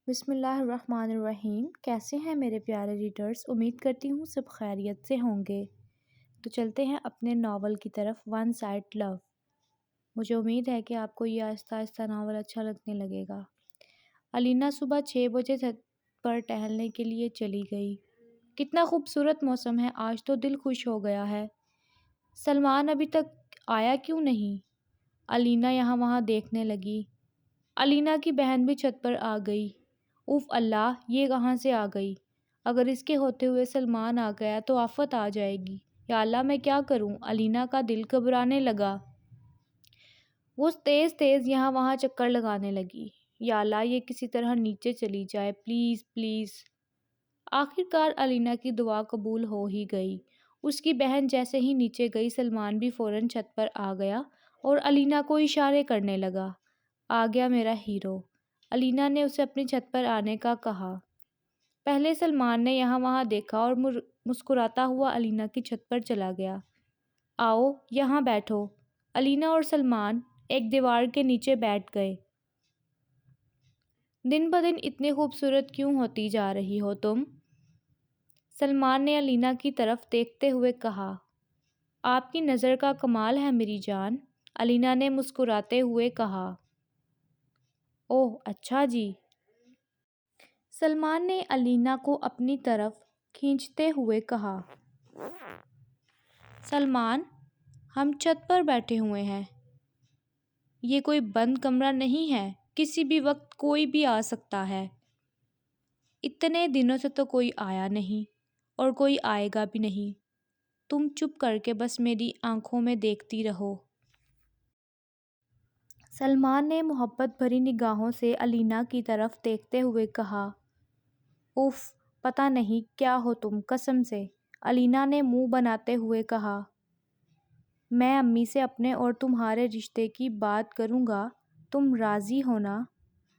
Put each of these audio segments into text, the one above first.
بسم اللہ الرحمن الرحیم۔ کیسے ہیں میرے پیارے ریڈرز؟ امید کرتی ہوں سب خیریت سے ہوں گے۔ تو چلتے ہیں اپنے ناول کی طرف، ون سائڈ لو۔ مجھے امید ہے کہ آپ کو یہ آہستہ آہستہ ناول اچھا لگنے لگے گا۔ الینا صبح 6 بجے چھت پر ٹہلنے کے لیے چلی گئی۔ کتنا خوبصورت موسم ہے آج، تو دل خوش ہو گیا ہے۔ سلمان ابھی تک آیا کیوں نہیں؟ الینا یہاں وہاں دیکھنے لگی۔ الینا کی بہن بھی چھت پر آ گئی۔ اوف اللہ، یہ کہاں سے آ گئی؟ اگر اس کے ہوتے ہوئے سلمان آ گیا تو آفت آ جائے گی۔ یا اللہ، میں کیا کروں؟ الینا کا دل گھبرانے لگا۔ وہ تیز تیز یہاں وہاں چکر لگانے لگی۔ یا اللہ، یہ کسی طرح نیچے چلی جائے، پلیز پلیز۔ آخر کار الینا کی دعا قبول ہو ہی گئی۔ اس کی بہن جیسے ہی نیچے گئی، سلمان بھی فوراً چھت پر آ گیا اور الینا کو اشارے کرنے لگا۔ آ گیا میرا ہیرو۔ الینا نے اسے اپنی چھت پر آنے کا کہا۔ پہلے سلمان نے یہاں وہاں دیکھا اور مسکراتا ہوا الینا کی چھت پر چلا گیا۔ آؤ یہاں بیٹھو۔ الینا اور سلمان ایک دیوار کے نیچے بیٹھ گئے۔ دن بدن اتنی خوبصورت کیوں ہوتی جا رہی ہو تم؟ سلمان نے الینا کی طرف دیکھتے ہوئے کہا۔ آپ کی نظر کا کمال ہے میری جان، الینا نے مسکراتے ہوئے کہا۔ اوہ اچھا جی۔ سلمان نے الینا کو اپنی طرف کھینچتے ہوئے کہا۔ سلمان، ہم چھت پر بیٹھے ہوئے ہیں۔ یہ کوئی بند کمرہ نہیں ہے، کسی بھی وقت کوئی بھی آ سکتا ہے۔ اتنے دنوں سے تو کوئی آیا نہیں اور کوئی آئے گا بھی نہیں۔ تم چپ کر کے بس میری آنکھوں میں دیکھتی رہو۔ سلمان نے محبت بھری نگاہوں سے الینا کی طرف دیکھتے ہوئے کہا۔ اف، پتہ نہیں کیا ہو تم قسم سے، الینا نے منہ بناتے ہوئے کہا۔ میں امی سے اپنے اور تمہارے رشتے کی بات کروں گا، تم راضی ہو نا؟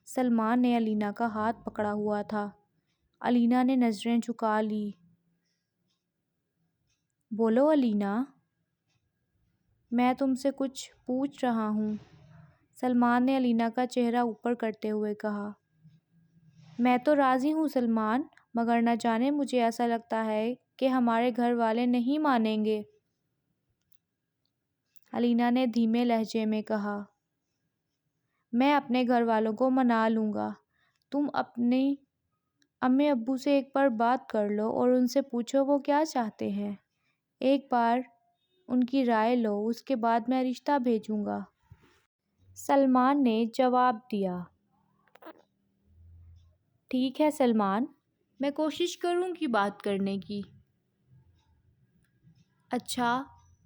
سلمان نے الینا کا ہاتھ پکڑا ہوا تھا۔ الینا نے نظریں جھکا لی۔ بولو الینا، میں تم سے کچھ پوچھ رہا ہوں، سلمان نے الینا کا چہرہ اوپر کرتے ہوئے کہا۔ میں تو راضی ہوں سلمان، مگر نہ جانے مجھے ایسا لگتا ہے کہ ہمارے گھر والے نہیں مانیں گے، الینا نے دھیمے لہجے میں کہا۔ میں اپنے گھر والوں کو منا لوں گا، تم اپنی امی ابو سے ایک بار بات کر لو اور ان سے پوچھو وہ کیا چاہتے ہیں۔ ایک بار ان کی رائے لو، اس کے بعد میں رشتہ بھیجوں گا، سلمان نے جواب دیا۔ ٹھیک ہے سلمان، میں کوشش کروں گی بات کرنے کی۔ اچھا،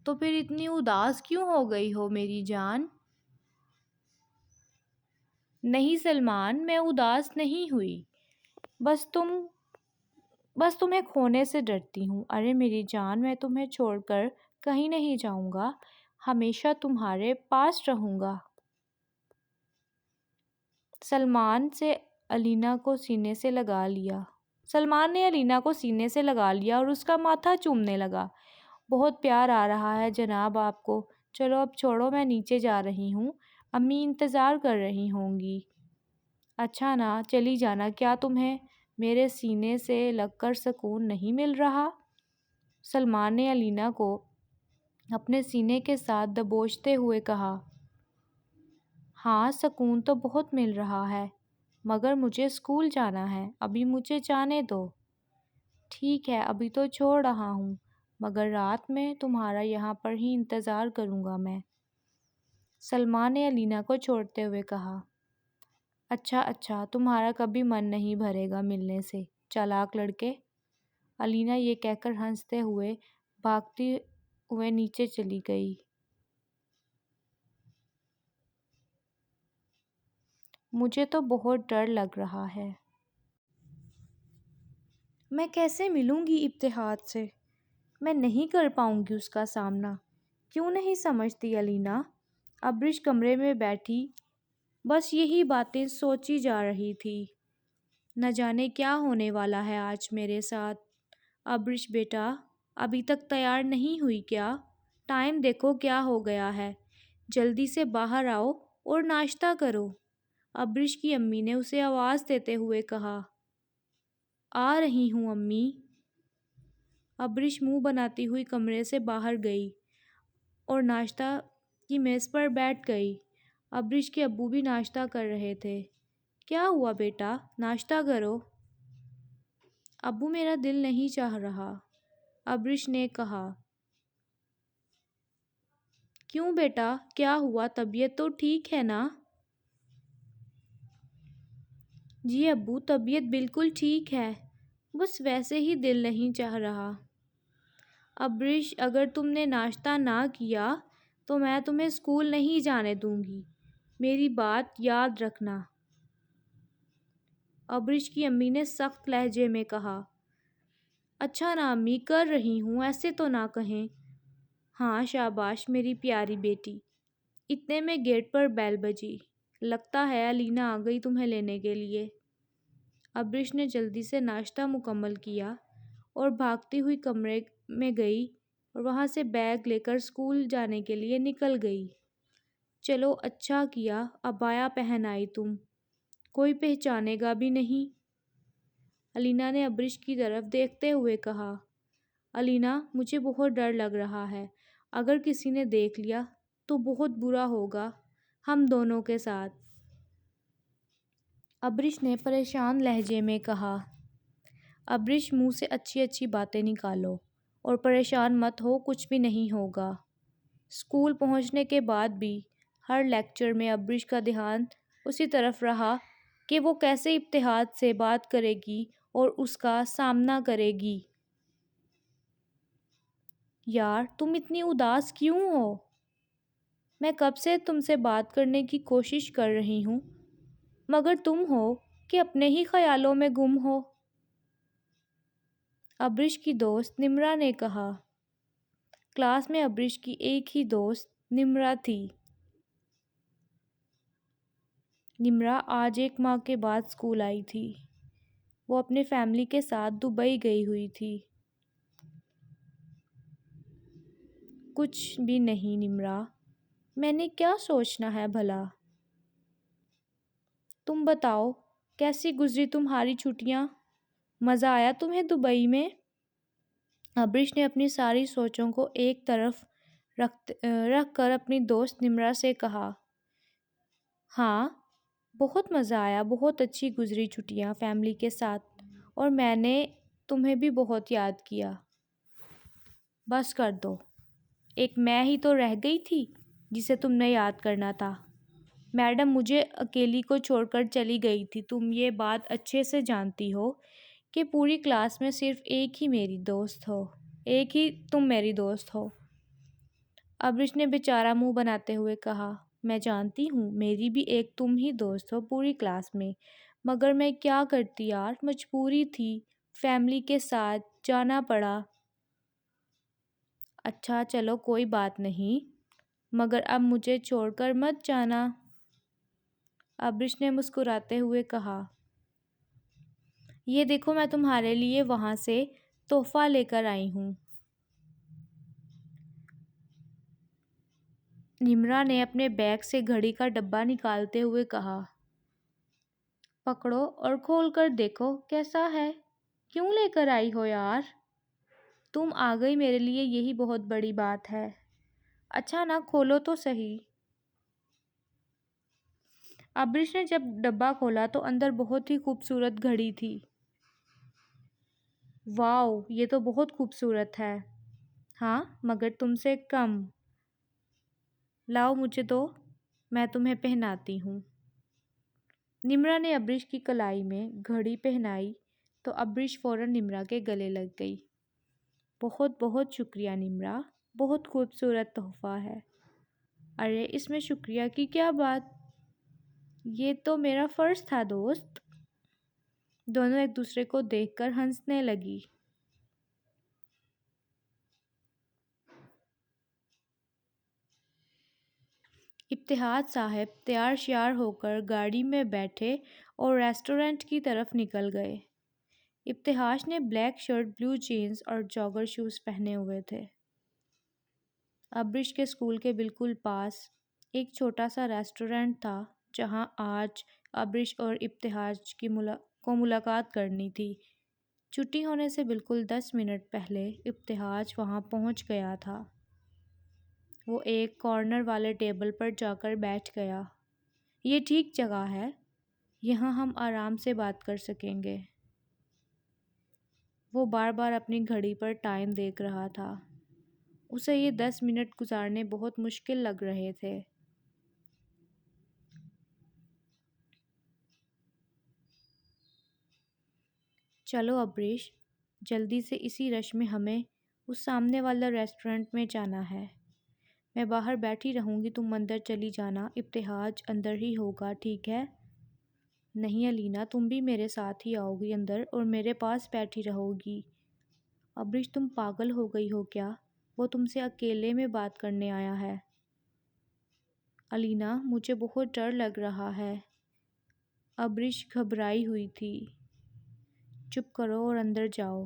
تو پھر اتنی اداس کیوں ہو گئی ہو میری جان؟ نہیں سلمان، میں اداس نہیں ہوئی، بس تمہیں کھونے سے ڈرتی ہوں۔ ارے میری جان، میں تمہیں چھوڑ کر کہیں نہیں جاؤں گا، ہمیشہ تمہارے پاس رہوں گا۔ سلمان نے الینا کو سینے سے لگا لیا اور اس کا ماتھا چومنے لگا۔ بہت پیار آ رہا ہے جناب آپ کو۔ چلو اب چھوڑو، میں نیچے جا رہی ہوں، امی انتظار کر رہی ہوں گی۔ اچھا نا، چلی جانا، کیا تمہیں میرے سینے سے لگ کر سکون نہیں مل رہا؟ سلمان نے الینا کو اپنے سینے کے ساتھ دبوچتے ہوئے کہا۔ ہاں، سکون تو بہت مل رہا ہے، مگر مجھے اسکول جانا ہے، ابھی مجھے جانے دو۔ ٹھیک ہے، ابھی تو چھوڑ رہا ہوں، مگر رات میں تمہارا یہاں پر ہی انتظار کروں گا میں، سلمان نے الینا کو چھوڑتے ہوئے کہا۔ اچھا، تمہارا کبھی من نہیں بھرے گا ملنے سے، چالاک لڑکے، الینا یہ کہہ کر ہنستے ہوئے بھاگتی ہوئے نیچے چلی گئی۔ مجھے تو بہت ڈر لگ رہا ہے۔ میں کیسے ملوں گی ابتحاد سے؟ میں نہیں کر پاؤں گی اس کا سامنا۔ کیوں نہیں سمجھتی الینا؟ ابرش کمرے میں بیٹھی بس یہی باتیں سوچی جا رہی تھی۔ نہ جانے کیا ہونے والا ہے آج میرے ساتھ۔ ابرش بیٹا، ابھی تک تیار نہیں ہوئی کیا؟ ٹائم دیکھو کیا ہو گیا ہے، جلدی سے باہر آؤ اور ناشتہ کرو۔ ابرش کی امی نے اسے آواز دیتے ہوئے کہا، آ رہی ہوں امی۔ ابرش منہ بناتی ہوئی کمرے سے باہر گئی اور ناشتہ کی میز پر بیٹھ گئی۔ ابرش کے ابو بھی ناشتہ کر رہے تھے۔ کیا ہوا بیٹا، ناشتہ کرو۔ ابو میرا دل نہیں چاہ رہا، ابرش نے کہا۔ کیوں بیٹا، کیا ہوا، طبیعت تو ٹھیک ہے نا؟ جی ابو، طبیعت بالکل ٹھیک ہے، بس ویسے ہی دل نہیں چاہ رہا۔ ابرش، اگر تم نے ناشتہ نہ کیا تو میں تمہیں اسکول نہیں جانے دوں گی، میری بات یاد رکھنا۔ ابرش کی امی نے سخت لہجے میں کہا۔ اچھا نا امی، کر رہی ہوں، ایسے تو نہ کہیں۔ ہاں شاباش میری پیاری بیٹی۔ اتنے میں گیٹ پر بیل بجی۔ لگتا ہے الینا آ گئی تمہیں لینے کے لیے۔ ابرش نے جلدی سے ناشتہ مکمل کیا اور بھاگتی ہوئی کمرے میں گئی اور وہاں سے بیگ لے کر اسکول جانے کے لیے نکل گئی۔ چلو اچھا کیا، عبایا پہن آئی تم، کوئی پہچانے گا بھی نہیں۔ الینا نے ابرش کی طرف دیکھتے ہوئے کہا۔ الینا، مجھے بہت ڈر لگ رہا ہے، اگر کسی نے دیکھ لیا تو بہت برا ہوگا ہم دونوں کے ساتھ۔ ابرش نے پریشان لہجے میں کہا۔ ابرش، منہ سے اچھی اچھی باتیں نکالو اور پریشان مت ہو، کچھ بھی نہیں ہوگا۔ اسکول پہنچنے کے بعد بھی ہر لیکچر میں ابرش کا دھیان اسی طرف رہا کہ وہ کیسے ابتہاج سے بات کرے گی اور اس کا سامنا کرے گی۔ یار تم اتنی اداس کیوں ہو؟ میں کب سے تم سے بات کرنے کی کوشش کر رہی ہوں، مگر تم ہو کہ اپنے ہی خیالوں میں گم ہو۔ ابرش کی دوست نمرا نے کہا۔ کلاس میں ابرش کی ایک ہی دوست نمرا تھی۔ نمرا آج 1 ماہ کے بعد اسکول آئی تھی۔ وہ اپنے فیملی کے ساتھ دبئی گئی ہوئی تھی۔ کچھ بھی نہیں نمرا، میں نے کیا سوچنا ہے بھلا؟ تم بتاؤ، کیسی گزری تمہاری چھٹیاں؟ مزہ آیا تمہیں دبئی میں؟ ابرش نے اپنی ساری سوچوں کو ایک طرف رکھ کر اپنی دوست نمرا سے کہا۔ ہاں بہت مزہ آیا، بہت اچھی گزری چھٹیاں فیملی کے ساتھ، اور میں نے تمہیں بھی بہت یاد کیا۔ بس کر دو، ایک میں ہی تو رہ گئی تھی جسے تم نے یاد کرنا تھا۔ میڈم مجھے اکیلی کو چھوڑ کر چلی گئی تھی، تم یہ بات اچھے سے جانتی ہو کہ پوری کلاس میں صرف ایک ہی میری دوست ہو، ایک ہی تم میری دوست ہو۔ ابرش نے بیچارہ منہ بناتے ہوئے کہا۔ میں جانتی ہوں، میری بھی ایک تم ہی دوست ہو پوری کلاس میں، مگر میں کیا کرتی یار، مجبوری تھی، فیملی کے ساتھ جانا پڑا۔ اچھا چلو کوئی بات نہیں، مگر اب مجھے چھوڑ کر مت جانا، ابرش نے مسکراتے ہوئے کہا۔ یہ دیکھو میں تمہارے لیے وہاں سے تحفہ لے کر آئی ہوں۔ نمرا نے اپنے بیگ سے گھڑی کا ڈبہ نکالتے ہوئے کہا۔ پکڑو اور کھول کر دیکھو کیسا ہے، کیوں لے کر آئی ہو یار؟ تم آ گئی میرے لیے یہی بہت بڑی بات ہے۔ اچھا نا کھولو تو صحیح۔ ابرش نے جب ڈبہ کھولا تو اندر بہت ہی خوبصورت گھڑی تھی۔ واؤ، یہ تو بہت خوبصورت ہے۔ ہاں مگر تم سے کم۔ لاؤ مجھے دو، میں تمہیں پہناتی ہوں۔ نمرا نے ابرش کی کلائی میں گھڑی پہنائی تو ابرش فوراً نمرا کے گلے لگ گئی۔ بہت بہت شکریہ نمرا، بہت خوبصورت تحفہ ہے۔ ارے اس میں شکریہ کی کیا بات، یہ تو میرا فرض تھا دوست۔ دونوں ایک دوسرے کو دیکھ کر ہنسنے لگی۔ ابتہاج صاحب تیار شیار ہو کر گاڑی میں بیٹھے اور ریسٹورنٹ کی طرف نکل گئے۔ ابتہاج نے بلیک شرٹ، بلو جینز اور جاگر شوز پہنے ہوئے تھے۔ ابرش کے اسکول کے بالکل پاس ایک چھوٹا سا ریسٹورنٹ تھا جہاں آج ابرش اور ابتہاج کو ملاقات کرنی تھی۔ چھٹی ہونے سے بالکل 10 منٹ پہلے ابتہاج وہاں پہنچ گیا تھا۔ وہ ایک کارنر والے ٹیبل پر جا کر بیٹھ گیا۔ یہ ٹھیک جگہ ہے، یہاں ہم آرام سے بات کر سکیں گے۔ وہ بار بار اپنی گھڑی پر ٹائم دیکھ رہا تھا۔ اسے یہ 10 منٹ گزارنے بہت مشکل لگ رہے تھے۔ چلو ابریش، جلدی سے، اسی رش میں ہمیں اس سامنے والا ریسٹورنٹ میں جانا ہے۔ میں باہر بیٹھی رہوں گی، تم اندر چلی جانا، ابتہاج اندر ہی ہوگا، ٹھیک ہے؟ نہیں الینا، تم بھی میرے ساتھ ہی آؤ گی اندر اور میرے پاس بیٹھی رہو گی۔ ابریش، تم پاگل ہو گئی ہو کیا؟ وہ تم سے اکیلے میں بات کرنے آیا ہے۔ الینا، مجھے بہت ڈر لگ رہا ہے۔ ابریش گھبرائی ہوئی تھی۔ چپ کرو اور اندر جاؤ،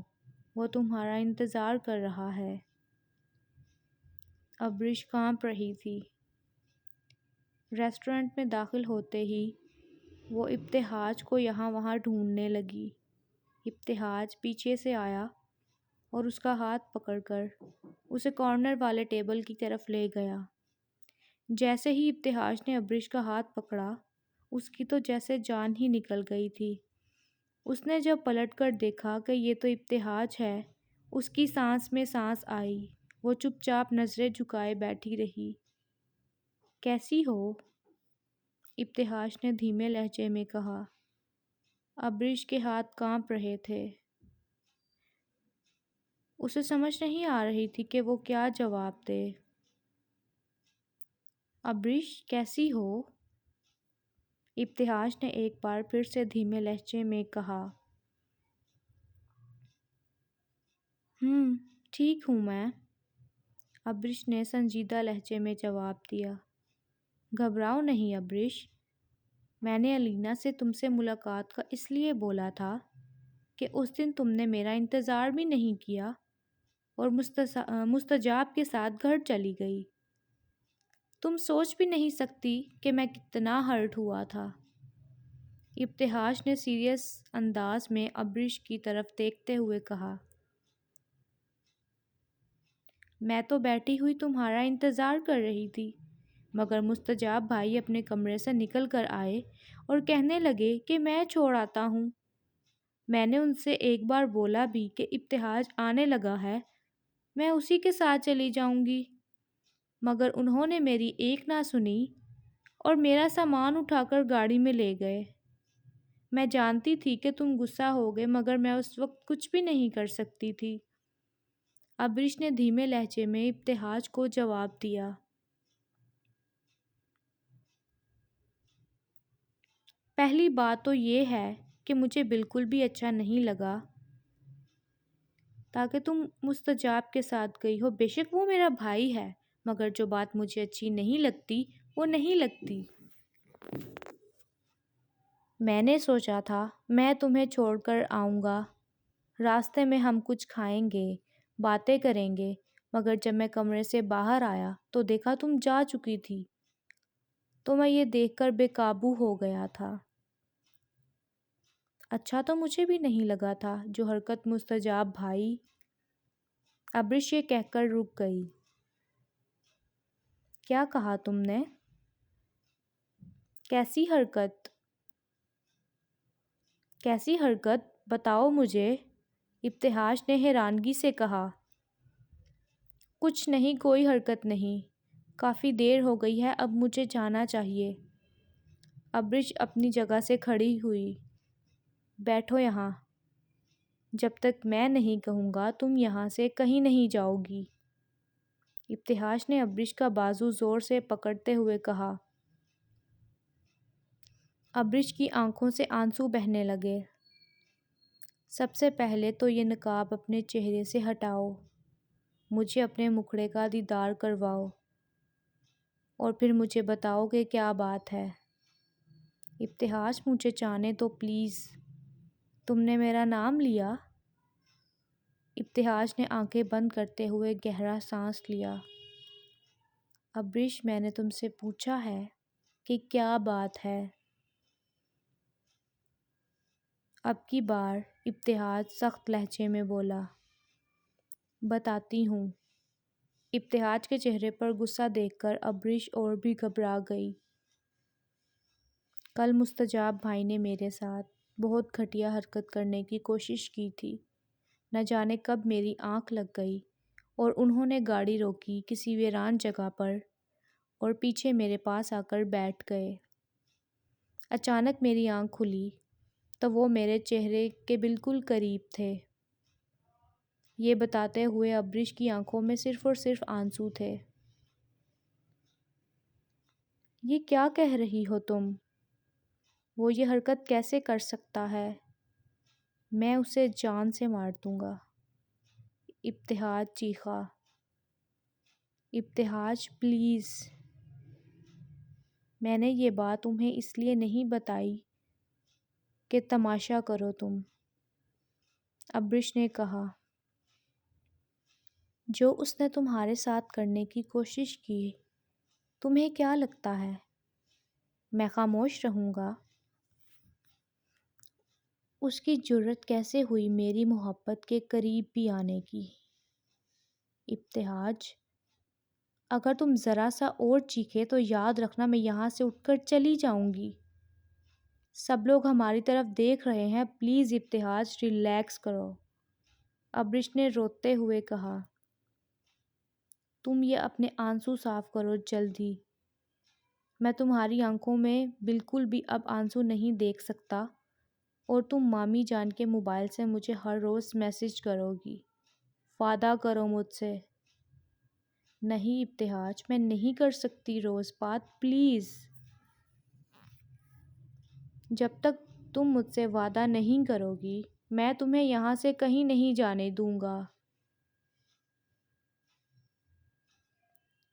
وہ تمہارا انتظار کر رہا ہے۔ ابریش کانپ رہی تھی۔ ریسٹورنٹ میں داخل ہوتے ہی وہ ابتہاج کو یہاں وہاں ڈھونڈنے لگی۔ ابتہاج پیچھے سے آیا اور اس کا ہاتھ پکڑ کر اسے کارنر والے ٹیبل کی طرف لے گیا۔ جیسے ہی ابتہاج نے ابریش کا ہاتھ پکڑا، اس کی تو جیسے جان ہی نکل گئی تھی۔ اس نے جب پلٹ کر دیکھا کہ یہ تو ابتہاج ہے، اس کی سانس میں سانس آئی۔ وہ چپ چاپ نظریں جھکائے بیٹھی رہی۔ کیسی ہو؟ ابتہاج نے دھیمے لہجے میں کہا۔ ابریش کے ہاتھ کانپ رہے تھے۔ اسے سمجھ نہیں آ رہی تھی کہ وہ کیا جواب دے۔ ابریش، کیسی ہو؟ ابتہاج نے ایک بار پھر سے دھیمے لہجے میں کہا۔ ٹھیک ہوں میں، ابریش نے سنجیدہ لہجے میں جواب دیا۔ گھبراؤ نہیں ابریش، میں نے الینا سے تم سے ملاقات کا اس لیے بولا تھا کہ اس دن تم نے میرا انتظار بھی نہیں کیا اور مستجاب کے ساتھ گھر چلی گئی۔ تم سوچ بھی نہیں سکتی کہ میں کتنا ہرٹ ہوا تھا۔ ابتہاج نے سیریس انداز میں ابریش کی طرف دیکھتے ہوئے کہا۔ میں تو بیٹھی ہوئی تمہارا انتظار کر رہی تھی، مگر مستجاب بھائی اپنے کمرے سے نکل کر آئے اور کہنے لگے کہ میں چھوڑ آتا ہوں۔ میں نے ان سے ایک بار بولا بھی کہ ابتہاج آنے لگا ہے، میں اسی کے ساتھ چلی جاؤں گی، مگر انہوں نے میری ایک نہ سنی اور میرا سامان اٹھا کر گاڑی میں لے گئے۔ میں جانتی تھی کہ تم غصہ ہوگے، مگر میں اس وقت کچھ بھی نہیں کر سکتی تھی۔ ابریش نے دھیمے لہجے میں ابتہاج کو جواب دیا۔ پہلی بات تو یہ ہے کہ مجھے بالکل بھی اچھا نہیں لگا تاکہ تم مستجاب کے ساتھ گئی ہو۔ بے شک وہ میرا بھائی ہے، مگر جو بات مجھے اچھی نہیں لگتی وہ نہیں لگتی۔ میں نے سوچا تھا میں تمہیں چھوڑ کر آؤں گا، راستے میں ہم کچھ کھائیں گے، باتیں کریں گے، مگر جب میں کمرے سے باہر آیا تو دیکھا تم جا چکی تھی، تو میں یہ دیکھ کر بے قابو ہو گیا تھا۔ اچھا تو مجھے بھی نہیں لگا تھا جو حرکت مستجاب بھائی۔ ابریش یہ کہہ کر رک گئی۔ کیا کہا تم نے؟ کیسی حرکت؟ کیسی حرکت؟ بتاؤ مجھے، ابتہاج نے حیرانگی سے کہا۔ کچھ نہیں، کوئی حرکت نہیں، کافی دیر ہو گئی ہے، اب مجھے جانا چاہیے۔ ابریش اپنی جگہ سے کھڑی ہوئی۔ بیٹھو یہاں، جب تک میں نہیں کہوں گا تم یہاں سے کہیں نہیں جاؤ گی۔ ابتہاج نے ابریش کا بازو زور سے پکڑتے ہوئے کہا۔ ابریش کی آنکھوں سے آنسو بہنے لگے۔ سب سے پہلے تو یہ نقاب اپنے چہرے سے ہٹاؤ، مجھے اپنے مکھڑے کا دیدار کرواؤ، اور پھر مجھے بتاؤ کہ کیا بات ہے۔ ابتہاج، مجھے جانے دو پلیز، تم نے میرا نام لیا۔ ابتہاج نے آنکھیں بند کرتے ہوئے گہرا سانس لیا۔ ابریش، میں نے تم سے پوچھا ہے کہ کیا بات ہے۔ اب کی بار ابتہاج سخت لہجے میں بولا۔ بتاتی ہوں۔ ابتہاج کے چہرے پر غصہ دیکھ کر ابریش اور بھی گھبرا گئی۔ کل مستجاب بھائی نے میرے ساتھ بہت گھٹیا حرکت کرنے کی کوشش کی تھی۔ نہ جانے کب میری آنکھ لگ گئی اور انہوں نے گاڑی روکی کسی ویران جگہ پر اور پیچھے میرے پاس آ کر بیٹھ گئے۔ اچانک میری آنکھ کھلی تو وہ میرے چہرے کے بالکل قریب تھے۔ یہ بتاتے ہوئے ابریش کی آنکھوں میں صرف اور صرف آنسو تھے۔ یہ کیا کہہ رہی ہو تم؟ وہ یہ حرکت کیسے کر سکتا ہے؟ میں اسے جان سے مار دوں گا۔ ابتہاج چیخا۔ ابتہاج پلیز۔ میں نے یہ بات تمہیں اس لیے نہیں بتائی کہ تماشا کرو تم، ابریش نے کہا۔ جو اس نے تمہارے ساتھ کرنے کی کوشش کی، تمہیں کیا لگتا ہے میں خاموش رہوں گا؟ اس کی جرأت کیسے ہوئی میری محبت کے قریب بھی آنے کی؟ ابتہاج، اگر تم ذرا سا اور چیخے تو یاد رکھنا میں یہاں سے اٹھ کر چلی جاؤں گی۔ سب لوگ ہماری طرف دیکھ رہے ہیں، پلیز ابتہاج ریلیکس کرو، ابریش نے روتے ہوئے کہا۔ تم یہ اپنے آنسو صاف کرو جلدی۔ میں تمہاری آنکھوں میں بالکل بھی اب آنسو نہیں دیکھ سکتا اور تم مامی جان کے موبائل سے مجھے ہر روز میسج کرو گی۔ وعدہ کرو مجھ سے۔ نہیں ابتہاج، میں نہیں کر سکتی روز بات، پلیز۔ جب تک تم مجھ سے وعدہ نہیں کرو گی، میں تمہیں یہاں سے کہیں نہیں جانے دوں گا۔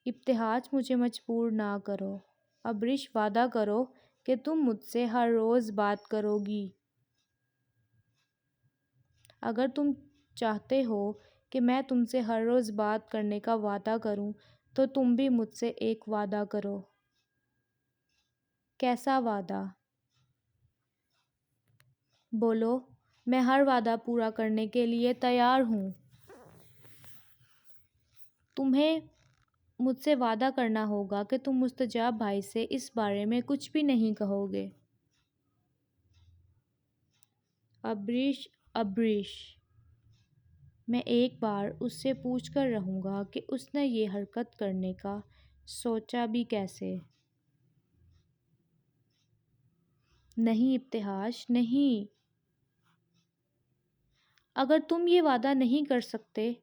ابتہاج، مجھے مجبور نہ کرو۔ ابریش، وعدہ کرو کہ تم مجھ سے ہر روز بات کرو گی۔ اگر تم چاہتے ہو کہ میں تم سے ہر روز بات کرنے کا وعدہ کروں تو تم بھی مجھ سے ایک وعدہ کرو۔ کیسا وعدہ؟ بولو، میں ہر وعدہ پورا کرنے کے لیے تیار ہوں۔ تمہیں مجھ سے وعدہ کرنا ہوگا کہ تم مستجاب بھائی سے اس بارے میں کچھ بھی نہیں کہو گے۔ ابریش، میں ایک بار اس سے پوچھ کر رہوں گا کہ اس نے یہ حرکت کرنے کا سوچا بھی کیسے۔ نہیں ابتہاج، نہیں۔ اگر تم یہ وعدہ نہیں کر سکتے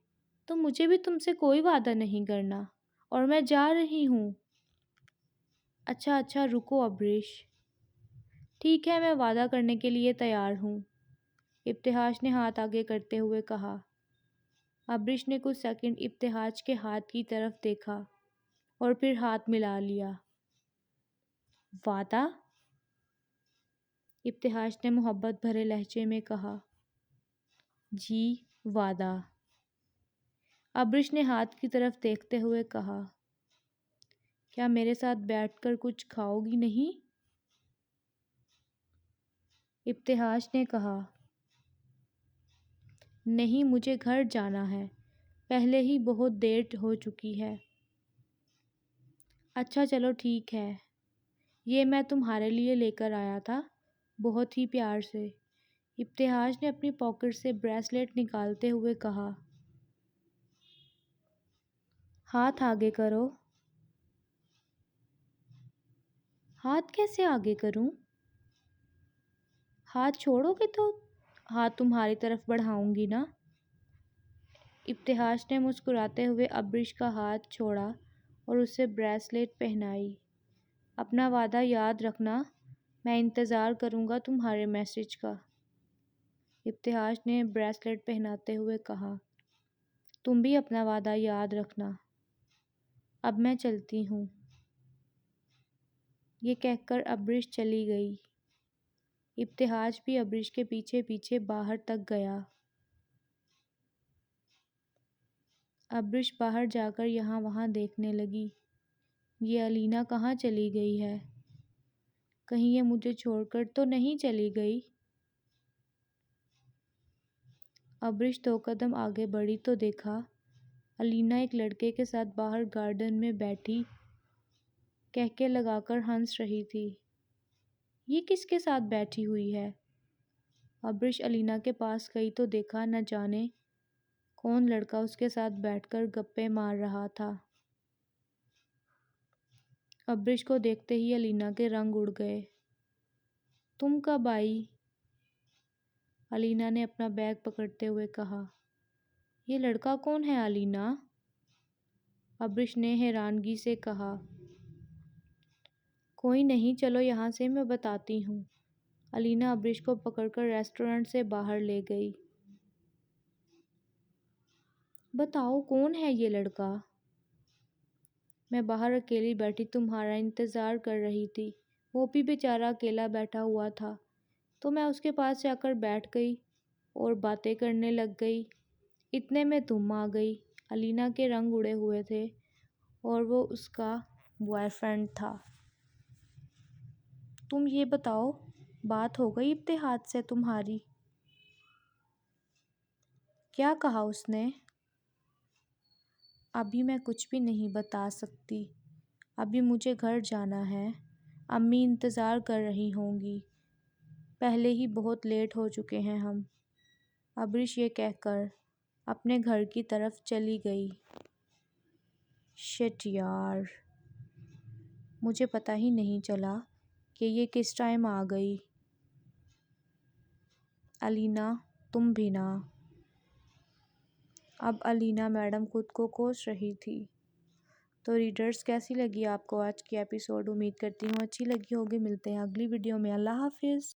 تو مجھے بھی تم سے کوئی وعدہ نہیں کرنا، اور میں جا رہی ہوں۔ اچھا رکو ابریش۔ ٹھیک ہے، میں وعدہ کرنے کے لیے تیار ہوں، ابتہاج نے ہاتھ آگے کرتے ہوئے کہا۔ ابریش نے کچھ سیکنڈ ابتہاج کے ہاتھ کی طرف دیکھا اور پھر ہاتھ ملا لیا۔ وعدہ؟ ابتہاج نے محبت بھرے لہجے میں کہا۔ جی، وعدہ۔ ابریش نے ہاتھ کی طرف دیکھتے ہوئے کہا۔ کیا میرے ساتھ بیٹھ کر کچھ کھاؤ گی نہیں؟ ابتہاج نے کہا۔ نہیں، مجھے گھر جانا ہے، پہلے ہی بہت دیر ہو چکی ہے۔ اچھا چلو ٹھیک ہے، یہ میں تمہارے لیے لے کر آیا تھا، بہت ہی پیار سے، ابتہاج نے اپنی پاکٹ سے بریسلیٹ نکالتے ہوئے کہا۔ ہاتھ آگے کرو۔ ہاتھ کیسے آگے کروں؟ ہاتھ چھوڑو گے تو ہاتھ تمہاری طرف بڑھاؤں گی نا۔ ابتہاج نے مسکراتے ہوئے ابریش کا ہاتھ چھوڑا اور اسے بریسلیٹ پہنائی۔ اپنا وعدہ یاد رکھنا، میں انتظار کروں گا تمہارے میسج کا، ابتہاج نے بریسلیٹ پہناتے ہوئے کہا۔ تم بھی اپنا وعدہ یاد رکھنا۔ اب میں چلتی ہوں۔ یہ کہہ کر ابریش چلی گئی۔ ابتہاج بھی ابریش کے پیچھے پیچھے باہر تک گیا۔ ابریش باہر جا کر یہاں وہاں دیکھنے لگی۔ یہ الینا کہاں چلی گئی ہے؟ کہیں یہ مجھے چھوڑ کر تو نہیں چلی گئی؟ ابرش 2 قدم آگے بڑھی تو دیکھا الینا ایک لڑکے کے ساتھ باہر گارڈن میں بیٹھی کہکے لگا کر ہنس رہی تھی۔ یہ کس کے ساتھ بیٹھی ہوئی ہے؟ ابرش الینا کے پاس گئی تو دیکھا نہ جانے کون لڑکا اس کے ساتھ بیٹھ کر گپیں مار رہا تھا۔ ابرش کو دیکھتے ہی الینا کے رنگ اڑ گئے۔ تم کب آئی؟ الینا نے اپنا بیگ پکڑتے ہوئے کہا۔ یہ لڑکا کون ہے الینا؟ ابرش نے حیرانگی سے کہا۔ کوئی نہیں، چلو یہاں سے، میں بتاتی ہوں۔ الینا ابرش کو پکڑ کر ریسٹورانٹ سے باہر لے گئی۔ بتاؤ کون ہے یہ لڑکا؟ میں باہر اکیلی بیٹھی تمہارا انتظار کر رہی تھی، وہ بھی بیچارہ اکیلا بیٹھا ہوا تھا، تو میں اس کے پاس جا کر بیٹھ گئی اور باتیں کرنے لگ گئی۔ اتنے میں تم آ گئی۔ الینا کے رنگ اڑے ہوئے تھے اور وہ اس کا بوائے فرینڈ تھا۔ تم یہ بتاؤ، بات ہو گئی اتحاد سے تمہاری؟ کیا کہا اس نے؟ ابھی میں کچھ بھی نہیں بتا سکتی، ابھی مجھے گھر جانا ہے، امی انتظار کر رہی ہوں گی، پہلے ہی بہت لیٹ ہو چکے ہیں ہم۔ ابرش یہ کہہ کر اپنے گھر کی طرف چلی گئی۔ شٹ یار، مجھے پتہ ہی نہیں چلا کہ یہ کس ٹائم آ گئی۔ الینا تم بھی نا۔ اب الینا میڈم خود کو کوس رہی تھی۔ تو ریڈرز، کیسی لگی آپ کو آج کی ایپیسوڈ؟ امید کرتی ہوں اچھی لگی ہوگی۔ ملتے ہیں اگلی ویڈیو میں۔ اللہ حافظ۔